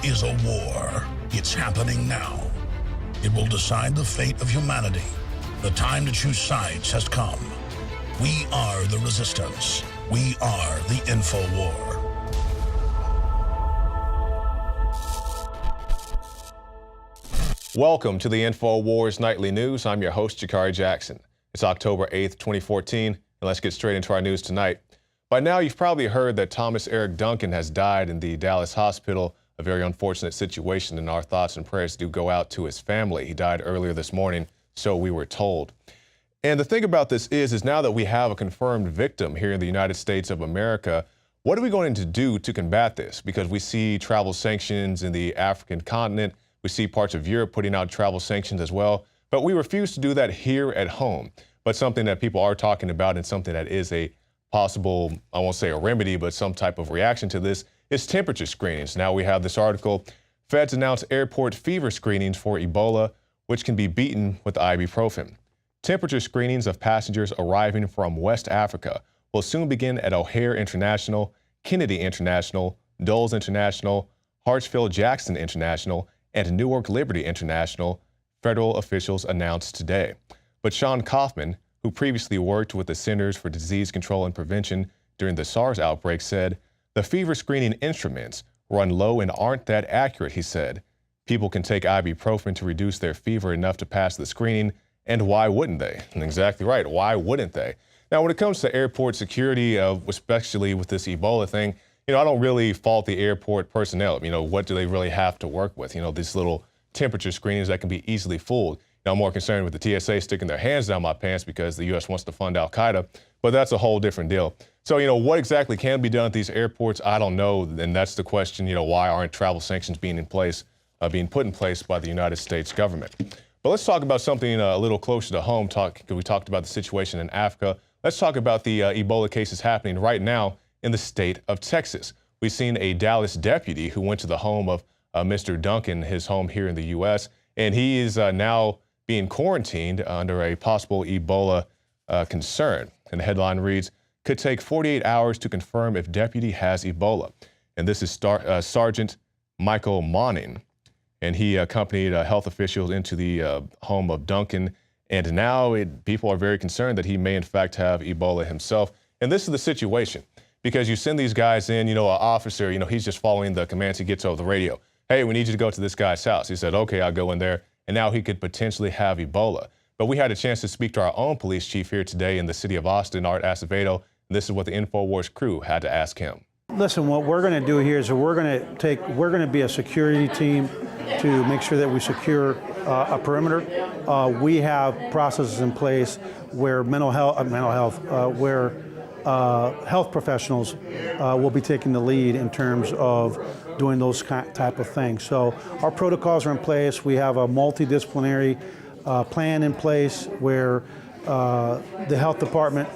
is a war. It's happening now. It will decide the fate of humanity. The time to choose sides has come. We are the resistance. We are the INFOWAR. Welcome to the INFOWARS Nightly News. I'm your host, Jakari Jackson. It's October 8th, 2014, and let's get straight into our news tonight. By now, you've probably heard that Thomas Eric Duncan has died in the Dallas hospital, a very unfortunate situation, and our thoughts and prayers do go out to his family. He died earlier this morning, so we were told. And the thing about this is now that we have a confirmed victim here in the United States of America, what are we going to do to combat this? Because we see travel sanctions in the African continent. We see parts of Europe putting out travel sanctions as well, but we refuse to do that here at home. But something that people are talking about and something that is a possible, I won't say a remedy, but some type of reaction to this is temperature screenings. Now we have this article, Feds announce airport fever screenings for Ebola, which can be beaten with ibuprofen. Temperature screenings of passengers arriving from West Africa will soon begin at O'Hare International, Kennedy International, Dulles International, Hartsfield-Jackson International, and Newark Liberty International, federal officials announced today. But Sean Kaufman, who previously worked with the Centers for Disease Control and Prevention during the SARS outbreak, said, "The fever screening instruments run low and aren't that accurate," he said. "People can take ibuprofen to reduce their fever enough to pass the screening, and why wouldn't they?" And exactly right, why wouldn't they? Now, when it comes to airport security, especially with this Ebola thing, I don't really fault the airport personnel. What do they really have to work with? These little temperature screenings that can be easily fooled. I'm more concerned with the TSA sticking their hands down my pants because the U.S. wants to fund Al-Qaeda, but that's a whole different deal. So, what exactly can be done at these airports? I don't know, and that's the question, why aren't travel sanctions being put in place by the United States government? But let's talk about something a little closer to home. We talked about the situation in Africa. Let's talk about the Ebola cases happening right now in the state of Texas. We've seen a Dallas deputy who went to the home of Mr. Duncan, his home here in the U.S., and he is now being quarantined under a possible Ebola concern. And the headline reads, "Could take 48 hours to confirm if deputy has Ebola." And this is Sergeant Michael Monning. And he accompanied health officials into the home of Duncan. And now people are very concerned that he may in fact have Ebola himself. And this is the situation, because you send these guys in, an officer, he's just following the commands he gets over the radio. "Hey, we need you to go to this guy's house." He said, "Okay, I'll go in there." And now he could potentially have Ebola. But we had a chance to speak to our own police chief here today in the city of Austin, Art Acevedo. And this is what the INFOWARS crew had to ask him. Listen, what we're going to do here is we're going to be a security team to make sure that we secure a perimeter. We have processes in place where health professionals will be taking the lead in terms of doing those type of things. So our protocols are in place. We have a multidisciplinary plan in place where the health department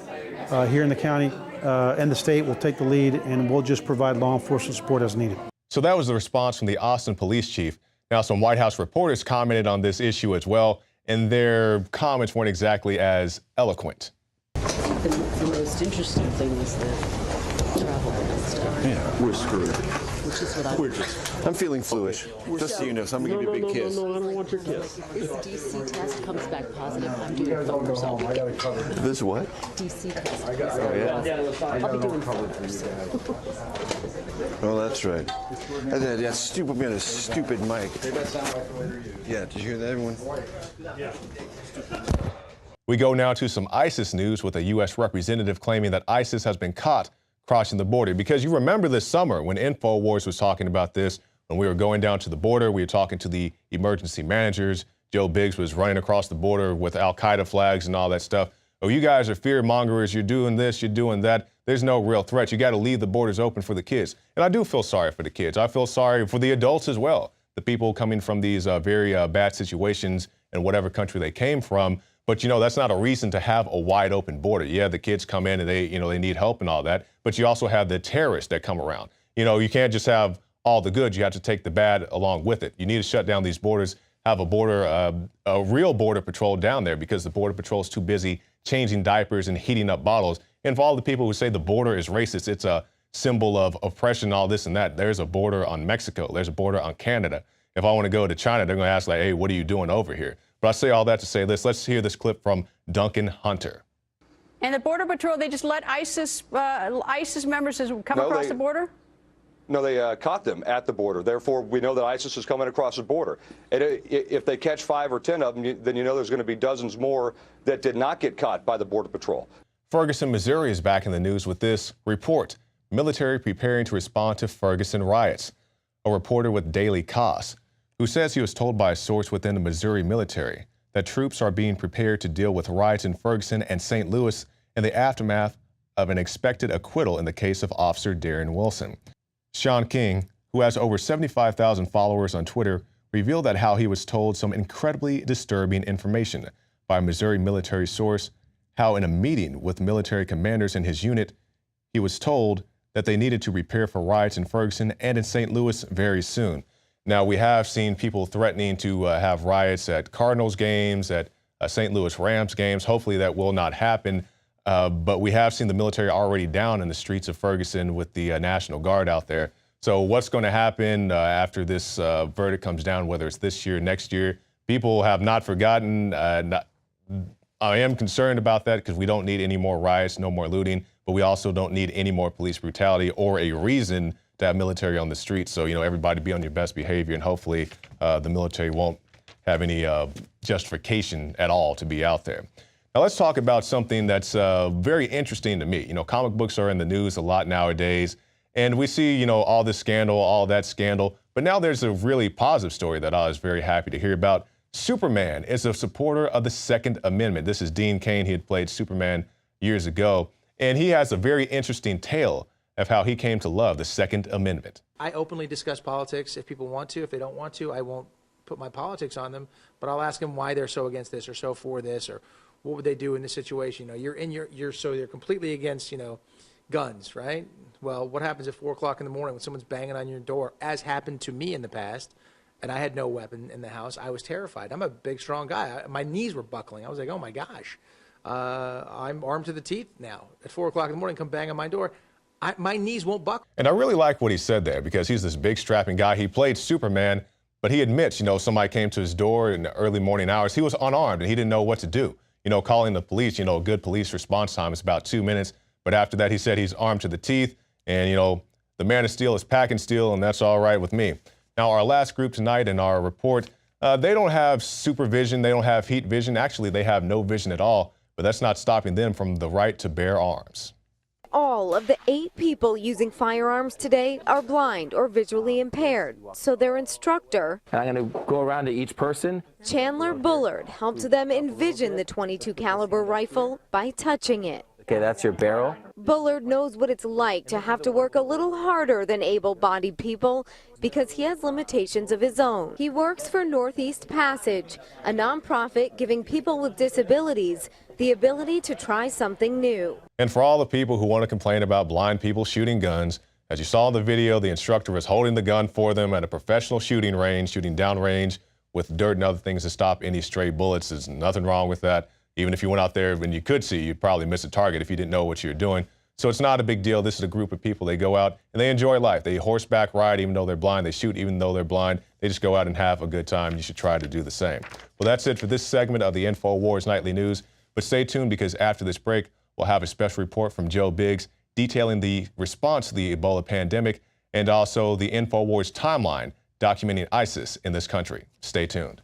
here in the county and the state will take the lead, and we'll just provide law enforcement support as needed. So that was the response from the Austin police chief. Now, some White House reporters commented on this issue as well, and their comments weren't exactly as eloquent. The most interesting thing is the travel and stuff. Yeah, we're screwed. Which is what I'm feeling fluish. Just so you know, so I'm going to give you a big kiss. No, I don't want your kiss. If DC test comes back positive, I'm doing filmers all weekend. This what? DC test. Oh, yeah? I'll be doing filmers. Oh, that's right. That stupid man, a stupid mic. Yeah, did you hear that, everyone? We go now to some ISIS news with a U.S. representative claiming that ISIS has been caught crossing the border. Because you remember this summer when INFOWARS was talking about this, when we were going down to the border, we were talking to the emergency managers. Joe Biggs was running across the border with Al-Qaeda flags and all that stuff. "Oh, you guys are fear mongers. You're doing this, you're doing that. There's no real threat. You got to leave the borders open for the kids." And I do feel sorry for the kids. I feel sorry for the adults as well, the people coming from these very bad situations in whatever country they came from. But, that's not a reason to have a wide open border. Yeah, the kids come in and they need help and all that. But you also have the terrorists that come around. You can't just have all the good. You have to take the bad along with it. You need to shut down these borders, have a real border patrol down there, because the border patrol is too busy changing diapers and heating up bottles. And for all the people who say the border is racist, it's symbol of oppression, all this and that. There's a border on Mexico. There's a border on Canada. If I want to go to China, they're going to ask, like, hey, what are you doing over here? But I say all that to say this. Let's hear this clip from Duncan Hunter. And the Border Patrol, they just let ISIS members come across the border? No, they caught them at the border. Therefore, we know that ISIS is coming across the border. And if they catch 5 or 10 of them, then you know there's going to be dozens more that did not get caught by the Border Patrol. Ferguson, Missouri is back in the news with this report. Military preparing to respond to Ferguson riots. A reporter with Daily Kos, who says he was told by a source within the Missouri military that troops are being prepared to deal with riots in Ferguson and St. Louis in the aftermath of an expected acquittal in the case of Officer Darren Wilson. Sean King, who has over 75,000 followers on Twitter, revealed that how he was told some incredibly disturbing information by a Missouri military source, how in a meeting with military commanders in his unit, he was told that they needed to prepare for riots in Ferguson and in St. Louis very soon. Now, we have seen people threatening to have riots at Cardinals games, at St. Louis Rams games. Hopefully that will not happen. But we have seen the military already down in the streets of Ferguson with the National Guard out there. So what's going to happen after this verdict comes down, whether it's this year, next year? People have not forgotten. I am concerned about that because we don't need any more riots, no more looting, but we also don't need any more police brutality or a reason to have military on the streets. So, you know, everybody be on your best behavior, and hopefully the military won't have any justification at all to be out there. Now let's talk about something that's very interesting to me. You know, comic books are in the news a lot nowadays, and we see, you know, all this scandal, all that scandal, but now there's a really positive story that I was very happy to hear about. Superman is a supporter of the Second Amendment. This is Dean Cain. He had played Superman years ago, and he has a very interesting tale of how he came to love the Second Amendment. I openly discuss politics if people want to. If they don't want to, I won't put my politics on them, but I'll ask them why they're so against this or so for this, or what would they do in this situation? You know, you're completely against, you know, guns, right? Well, what happens at 4 o'clock in the morning when someone's banging on your door, as happened to me in the past, and I had no weapon in the house? I was terrified. I'm a big, strong guy. My knees were buckling. I was like, oh my gosh, I'm armed to the teeth now. At 4 o'clock in the morning, come bang on my door. My knees won't buckle. And I really like what he said there, because he's this big, strapping guy. He played Superman, but he admits, you know, somebody came to his door in the early morning hours. He was unarmed and he didn't know what to do. You know, calling the police, you know, a good police response time is about 2 minutes. But after that, he said he's armed to the teeth, and, you know, the man of steel is packing steel, and that's all right with me. Now, our last group tonight in our report, they don't have supervision. They don't have heat vision. Actually, they have no vision at all, but that's not stopping them from the right to bear arms. All of the 8 people using firearms today are blind or visually impaired, so their instructor, and I'm going to go around to each person. Chandler Bullard, helps them envision the .22 caliber rifle by touching it. Okay, that's your barrel. Bullard knows what it's like to have to work a little harder than able-bodied people because he has limitations of his own. He works for Northeast Passage, a nonprofit giving people with disabilities the ability to try something new. And for all the people who want to complain about blind people shooting guns, as you saw in the video, the instructor was holding the gun for them at a professional shooting range, shooting downrange with dirt and other things to stop any stray bullets. There's nothing wrong with that. Even if you went out there and you could see, you'd probably miss a target if you didn't know what you were doing. So it's not a big deal. This is a group of people. They go out and they enjoy life. They horseback ride even though they're blind. They shoot even though they're blind. They just go out and have a good time. You should try to do the same. Well, that's it for this segment of the INFOWARS Nightly News. But stay tuned, because after this break, we'll have a special report from Joe Biggs detailing the response to the Ebola pandemic and also the INFOWARS timeline documenting ISIS in this country. Stay tuned.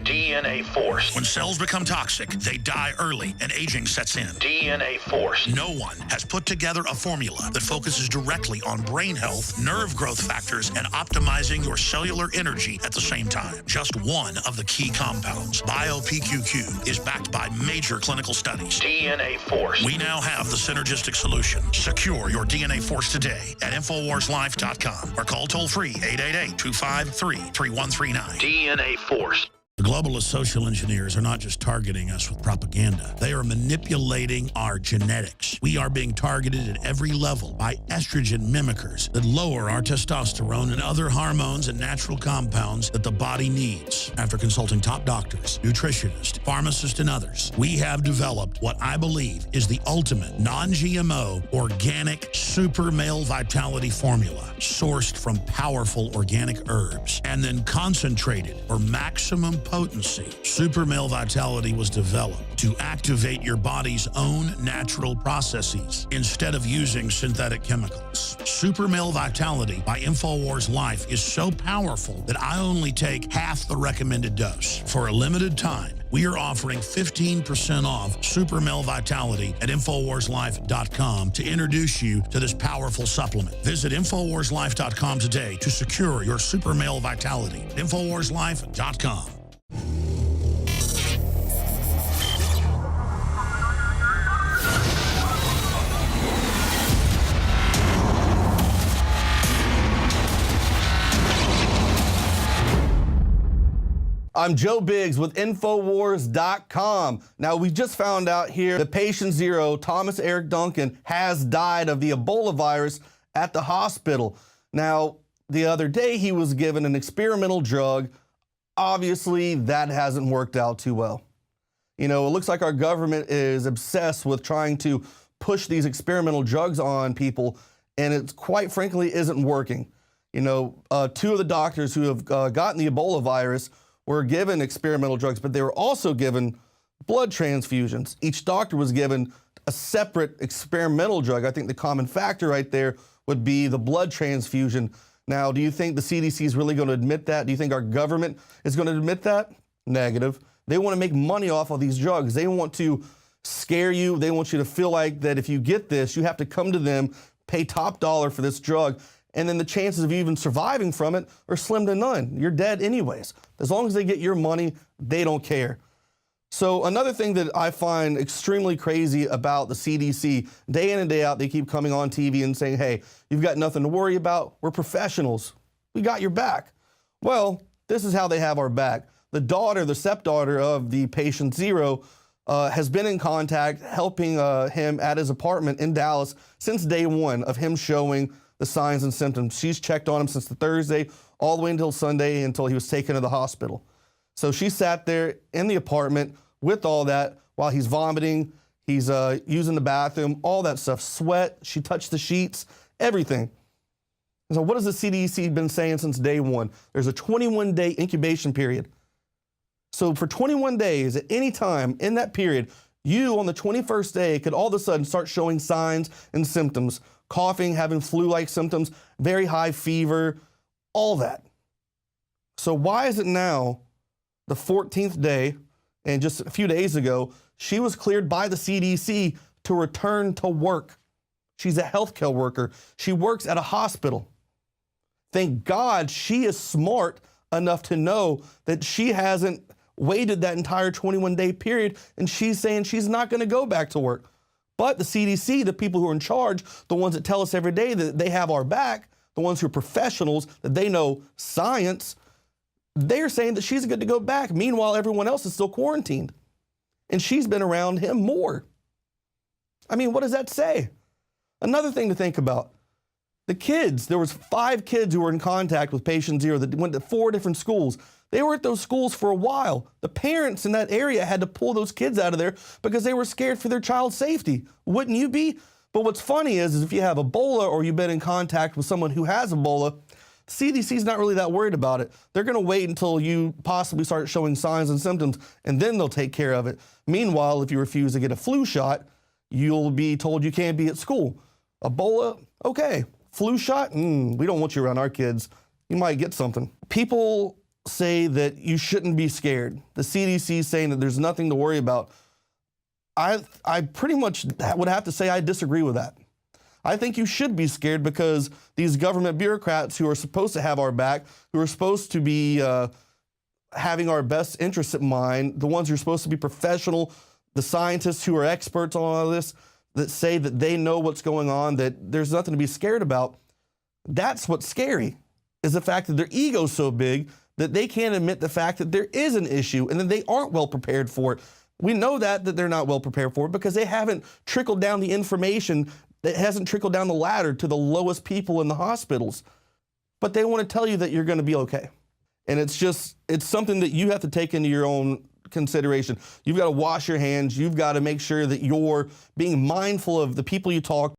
DNA Force. When cells become toxic, they die early and aging sets in. DNA Force. No one has put together a formula that focuses directly on brain health, nerve growth factors, and optimizing your cellular energy at the same time. Just one of the key compounds, BioPQQ, is backed by major clinical studies. DNA Force. We now have the synergistic solution. Secure your DNA Force today at InfoWarsLife.com or call toll-free 888-253-3139. DNA Force. The globalist social engineers are not just targeting us with propaganda. They are manipulating our genetics. We are being targeted at every level by estrogen mimickers that lower our testosterone and other hormones and natural compounds that the body needs. After consulting top doctors, nutritionists, pharmacists, and others, we have developed what I believe is the ultimate non-GMO organic super male vitality formula sourced from powerful organic herbs and then concentrated for maximum potency. Super male vitality was developed to activate your body's own natural processes instead of using synthetic chemicals. Super male vitality by INFOWARS Life is so powerful that I only take half the recommended dose. For a limited time, we are offering 15% off Super Male Vitality at InfoWarsLife.com to introduce you to this powerful supplement. Visit InfoWarsLife.com today to secure your Super Male Vitality. InfoWarsLife.com. I'm Joe Biggs with INFOWARS.com. Now, we just found out here that patient zero, Thomas Eric Duncan, has died of the Ebola virus at the hospital. Now, the other day he was given an experimental drug. Obviously, that hasn't worked out too well. You know, it looks like our government is obsessed with trying to push these experimental drugs on people, and it quite frankly isn't working. You know, two of the doctors who have gotten the Ebola virus were given experimental drugs, but they were also given blood transfusions. Each doctor was given a separate experimental drug. I think the common factor right there would be the blood transfusion. Now, do you think the CDC is really going to admit that? Do you think our government is going to admit that? Negative. They want to make money off of these drugs. They want to scare you. They want you to feel like that if you get this, you have to come to them, pay top dollar for this drug, and then the chances of you even surviving from it are slim to none. You're dead anyways. As long as they get your money, they don't care. So another thing that I find extremely crazy about the CDC, day in and day out, they keep coming on TV and saying, hey, you've got nothing to worry about. We're professionals. We got your back. Well, this is how they have our back. The daughter, the stepdaughter of the patient zero, has been in contact, helping him at his apartment in Dallas since day one of him showing the signs and symptoms. She's checked on him since the Thursday, all the way until Sunday, until he was taken to the hospital. So she sat there in the apartment with all that while he's vomiting, he's using the bathroom, all that stuff, sweat, she touched the sheets, everything. So what has the CDC been saying since day one? There's a 21-day incubation period. So for 21 days, at any time in that period, you on the 21st day could all of a sudden start showing signs and symptoms, coughing, having flu-like symptoms, very high fever, all that. So why is it now the 14th day, and just a few days ago, she was cleared by the CDC to return to work? She's a healthcare worker. She works at a hospital. Thank God she is smart enough to know that she hasn't waited that entire 21-day period, and she's saying she's not going to go back to work. But the CDC, the people who are in charge, the ones that tell us every day that they have our back, the ones who are professionals, that they know science, they're saying that she's good to go back. Meanwhile, everyone else is still quarantined. And she's been around him more. I mean, what does that say? Another thing to think about. The kids, there was 5 kids who were in contact with patient zero that went to 4 different schools. They were at those schools for a while. The parents in that area had to pull those kids out of there because they were scared for their child's safety. Wouldn't you be? But what's funny is if you have Ebola or you've been in contact with someone who has Ebola, CDC's not really that worried about it. They're going to wait until you possibly start showing signs and symptoms, and then they'll take care of it. Meanwhile, if you refuse to get a flu shot, you'll be told you can't be at school. Ebola, okay. Flu shot, we don't want you around our kids. You might get something. People say that you shouldn't be scared. The CDC is saying that there's nothing to worry about. I pretty much would have to say I disagree with that. I think you should be scared because these government bureaucrats who are supposed to have our back, who are supposed to be having our best interests at mind, the ones who are supposed to be professional, the scientists who are experts on all of this, that say that they know what's going on, that there's nothing to be scared about. That's what's scary, is the fact that their ego's so big that they can't admit the fact that there is an issue and that they aren't well prepared for it. We know that they're not well prepared for it because they haven't trickled down the information, that hasn't trickled down the ladder to the lowest people in the hospitals. But they want to tell you that you're going to be okay. And it's something that you have to take into your own consideration. You've got to wash your hands. You've got to make sure that you're being mindful of the people you talk